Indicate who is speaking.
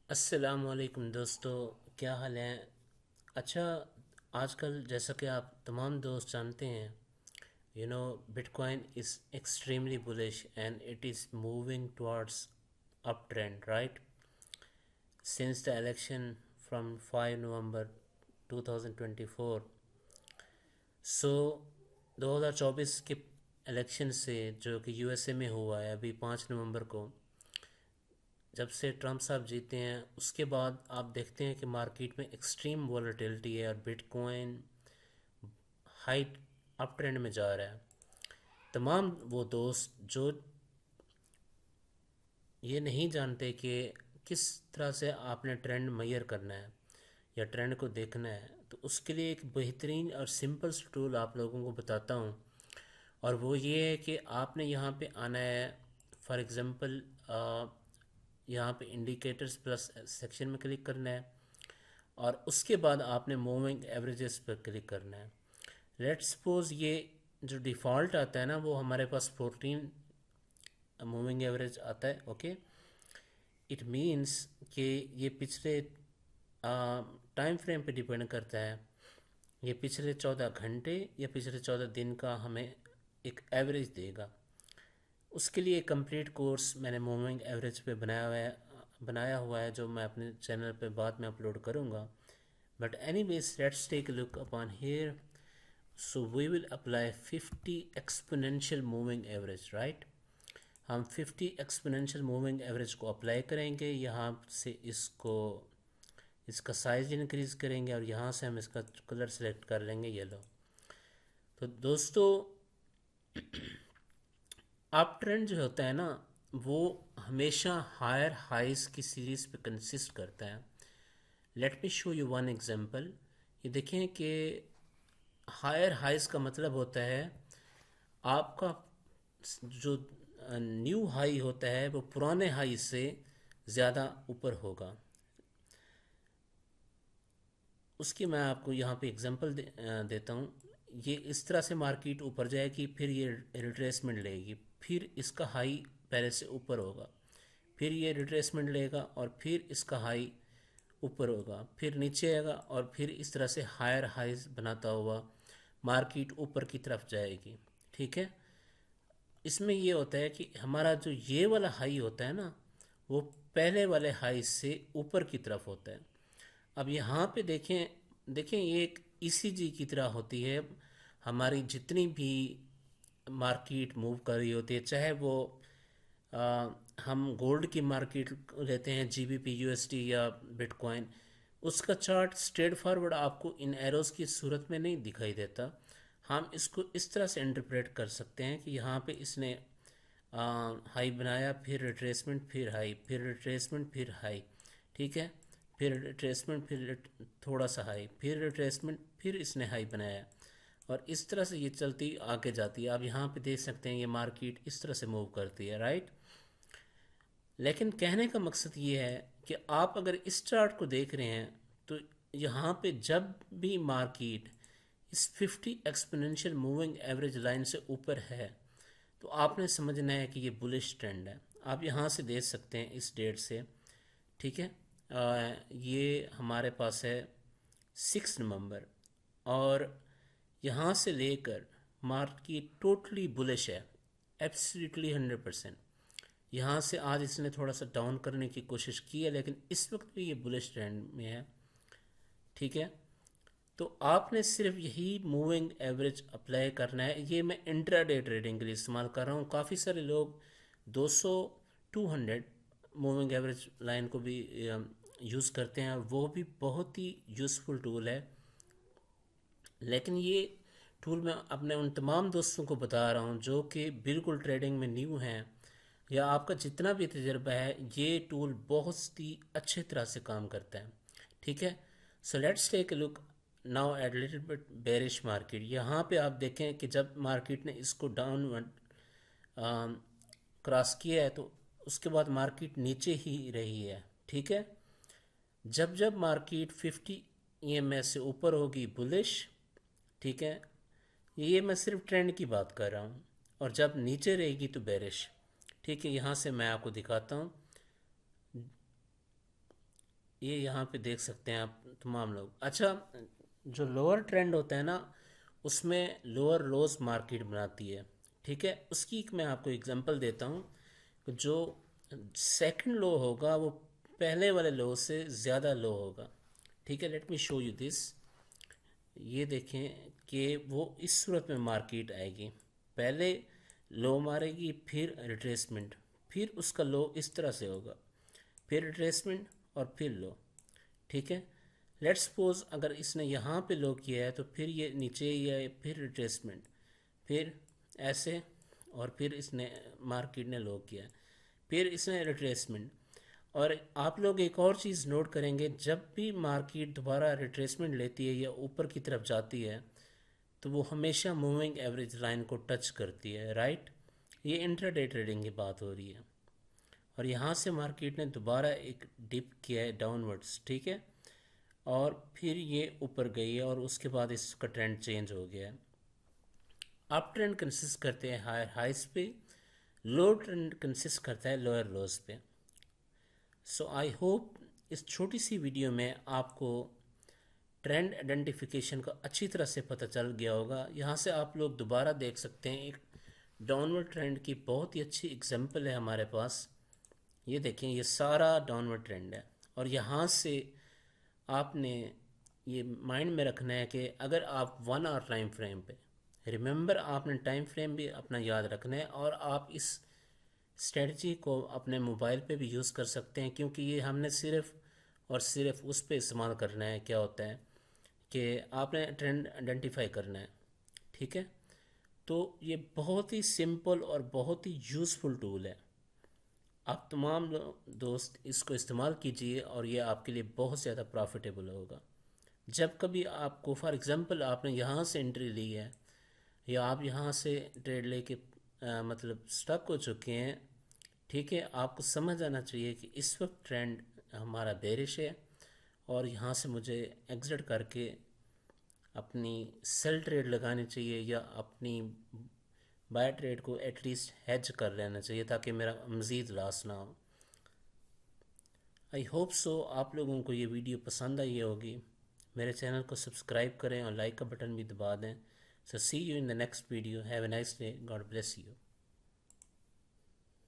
Speaker 1: अस्सलामुअलैकुम दोस्तों, क्या हाल है। अच्छा, आजकल जैसा कि आप तमाम दोस्त जानते हैं, bitcoin is extremely bullish and it is moving towards up trend, right, since the election from 5 नवंबर 2024। सो 2024 के इलेक्शन से, जो कि यूएसए में हुआ है अभी 5 नवंबर को, जब से ट्रम्प साहब जीते हैं उसके बाद आप देखते हैं कि मार्केट में एक्सट्रीम वॉलेटिलिटी है और बिटकॉइन हाई अप ट्रेंड में जा रहा है। तमाम वो दोस्त जो ये नहीं जानते कि किस तरह से आपने ट्रेंड मेजर करना है या ट्रेंड को देखना है, तो उसके लिए एक बेहतरीन और सिंपल सा टूल आप लोगों को बताता हूँ। और वो ये है कि आपने यहाँ पे आना है। फॉर एग्ज़ाम्पल, यहाँ पे इंडिकेटर्स प्लस सेक्शन में क्लिक करना है और उसके बाद आपने मूविंग एवरेजेस पर क्लिक करना है। लेट सपोज ये जो डिफ़ॉल्ट आता है ना, वो हमारे पास 14 मूविंग एवरेज आता है। ओके, इट मीन्स कि ये पिछले टाइम फ्रेम पे डिपेंड करता है। ये पिछले 14 घंटे या पिछले 14 दिन का हमें एक एवरेज देगा। उसके लिए कंप्लीट कोर्स मैंने मूविंग एवरेज पे बनाया हुआ है जो मैं अपने चैनल पे बाद में अपलोड करूँगा। But anyways, let's take a look upon here. So we will apply 50 exponential moving average, right? हम 50 एक्सपोनेंशियल मूविंग एवरेज को अप्लाई करेंगे। यहाँ से इसका साइज़ इंक्रीज़ करेंगे और यहाँ से हम इसका कलर सेलेक्ट कर लेंगे येलो। तो दोस्तों, अप ट्रेंड जो होता है ना, वो हमेशा हायर हाइज की सीरीज़ पे कंसिस्ट करता है। Let me show you one example. ये देखें कि हायर हाइज का मतलब होता है आपका जो न्यू हाई होता है वो पुराने हाई से ज़्यादा ऊपर होगा। उसकी मैं आपको यहाँ पे एग्जांपल देता हूँ। ये इस तरह से मार्केट ऊपर जाएगी, फिर ये रिट्रेसमेंट लेगी, फिर इसका हाई पहले से ऊपर होगा, फिर ये रिट्रेसमेंट लेगा और फिर इसका हाई ऊपर होगा, फिर नीचे आएगा और फिर इस तरह से हायर हाइज बनाता हुआ मार्केट ऊपर की तरफ जाएगी। ठीक है। इसमें ये होता है कि हमारा जो ये वाला हाई होता है ना, वो पहले वाले हाई से ऊपर की तरफ होता है। अब यहाँ पे देखें देखें, ये एक ईसीजी की तरह होती है। हमारी जितनी भी मार्केट मूव कर रही होती है, चाहे वो हम गोल्ड की मार्केट लेते हैं, जीबीपी यूएसडी या बिटकॉइन, उसका चार्ट स्ट्रेट फॉरवर्ड आपको इन एरोस की सूरत में नहीं दिखाई देता। हम इसको इस तरह से इंटरप्रेट कर सकते हैं कि यहाँ पे इसने हाई बनाया, फिर रिट्रेसमेंट, फिर हाई, फिर रिट्रेसमेंट, फिर हाई। ठीक है। फिर रिट्रेसमेंट, फिर थोड़ा सा हाई, फिर रिट्रेसमेंट, फिर इसने हाई बनाया और इस तरह से ये चलती आगे जाती है। आप यहाँ पे देख सकते हैं ये मार्केट इस तरह से मूव करती है, राइट। लेकिन कहने का मकसद ये है कि आप अगर इस चार्ट को देख रहे हैं तो यहाँ पे जब भी मार्केट इस 50 एक्सपोनेंशियल मूविंग एवरेज लाइन से ऊपर है तो आपने समझना है कि ये बुलिश ट्रेंड है। आप यहाँ से देख सकते हैं इस डेट से। ठीक है। ये हमारे पास है 6 नवंबर, और यहाँ से लेकर मार्केट टोटली बुलिश है, एब्सोल्युटली 100%। यहाँ से आज इसने थोड़ा सा डाउन करने की कोशिश की है, लेकिन इस वक्त भी ये बुलिश ट्रेंड में है। ठीक है। तो आपने सिर्फ यही मूविंग एवरेज अप्लाई करना है। ये मैं इंट्राडे ट्रेडिंग के लिए इस्तेमाल कर रहा हूँ। काफ़ी सारे लोग 200 200 मूविंग एवरेज लाइन को भी यूज़ करते हैं, और वो भी बहुत ही यूज़फुल टूल है। लेकिन ये टूल मैं अपने उन तमाम दोस्तों को बता रहा हूँ जो कि बिल्कुल ट्रेडिंग में न्यू हैं, या आपका जितना भी तजर्बा है, ये टूल बहुत ही अच्छे तरह से काम करता है। ठीक है। So let's take a look now at little bit bearish market. यहाँ पे आप देखें कि जब मार्केट ने इसको डाउनवर्ड क्रॉस किया है तो उसके बाद मार्केट नीचे ही रही है। ठीक है। जब जब मार्केट 50 EMA से ऊपर होगी बुलिश। ठीक है। ये मैं सिर्फ ट्रेंड की बात कर रहा हूँ। और जब नीचे रहेगी तो बेरिश। ठीक है। यहाँ से मैं आपको दिखाता हूँ। ये यहाँ पे देख सकते हैं आप तमाम लोग। अच्छा, जो लोअर ट्रेंड होता है ना, उसमें लोअर लोज मार्केट बनाती है। ठीक है, उसकी मैं आपको एग्जांपल देता हूँ। जो सेकंड लो होगा वो पहले वाले लो से ज़्यादा लो होगा। ठीक है, let me show you this. ये देखें कि वो इस सूरत में मार्केट आएगी, पहले लो मारेगी, फिर रिट्रेसमेंट, फिर उसका लो इस तरह से होगा, फिर रिट्रेसमेंट और फिर लो। ठीक है, लेट्स सपोज अगर इसने यहाँ पे लो किया है तो फिर ये नीचे ही है, फिर रिट्रेसमेंट, फिर ऐसे, और फिर इसने मार्केट ने लो किया है, फिर इसने रिट्रेसमेंट। और आप लोग एक और चीज़ नोट करेंगे, जब भी मार्केट दोबारा रिट्रेसमेंट लेती है या ऊपर की तरफ जाती है तो वो हमेशा मूविंग एवरेज लाइन को टच करती है, राइट। ये इंट्राडे ट्रेडिंग की बात हो रही है। और यहाँ से मार्केट ने दोबारा एक डिप किया है डाउनवर्ड्स। ठीक है, और फिर ये ऊपर गई है और उसके बाद इसका ट्रेंड चेंज हो गया है। अप ट्रेंड कंसिस्ट करते हैं हायर हाइस पे, लो ट्रेंड कंसिस्ट करता है लोअर लोज पे। सो आई होप इस छोटी सी वीडियो में आपको ट्रेंड आइडेंटिफिकेशन का अच्छी तरह से पता चल गया होगा। यहाँ से आप लोग दोबारा देख सकते हैं, एक डाउनवर्ड ट्रेंड की बहुत ही अच्छी एग्जांपल है हमारे पास। ये देखें, ये सारा डाउनवर्ड ट्रेंड है। और यहाँ से आपने ये माइंड में रखना है कि अगर आप 1 आवर टाइम फ्रेम पे, रिमेंबर आपने टाइम फ्रेम भी अपना याद रखना है, और आप इस स्ट्रेटजी को अपने मोबाइल पे भी यूज़ कर सकते हैं, क्योंकि ये हमने सिर्फ और सिर्फ उस पे इस्तेमाल करना है। क्या होता है कि आपने ट्रेंड आइडेंटिफाई करना है। ठीक है, तो ये बहुत ही सिंपल और बहुत ही यूज़फुल टूल है। आप तमाम दोस्त इसको इस्तेमाल कीजिए और ये आपके लिए बहुत ज़्यादा प्रॉफिटेबल होगा। जब कभी आपको, फॉर एग्ज़ाम्पल, आपने यहाँ से एंट्री ली है या आप यहाँ से ट्रेड लेके मतलब स्टक हो चुके हैं, ठीक है, आपको समझ आना चाहिए कि इस वक्त ट्रेंड हमारा बेरिश है और यहाँ से मुझे एग्जिट करके अपनी सेल ट्रेड लगानी चाहिए या अपनी बाय ट्रेड को एटलीस्ट हेज कर लेना चाहिए ताकि मेरा मज़ीद लॉस ना हो। आई होप सो आप लोगों को ये वीडियो पसंद आई होगी। मेरे चैनल को सब्सक्राइब करें और लाइक का बटन भी दबा दें। So see you in the next video. Have a nice day. God bless you.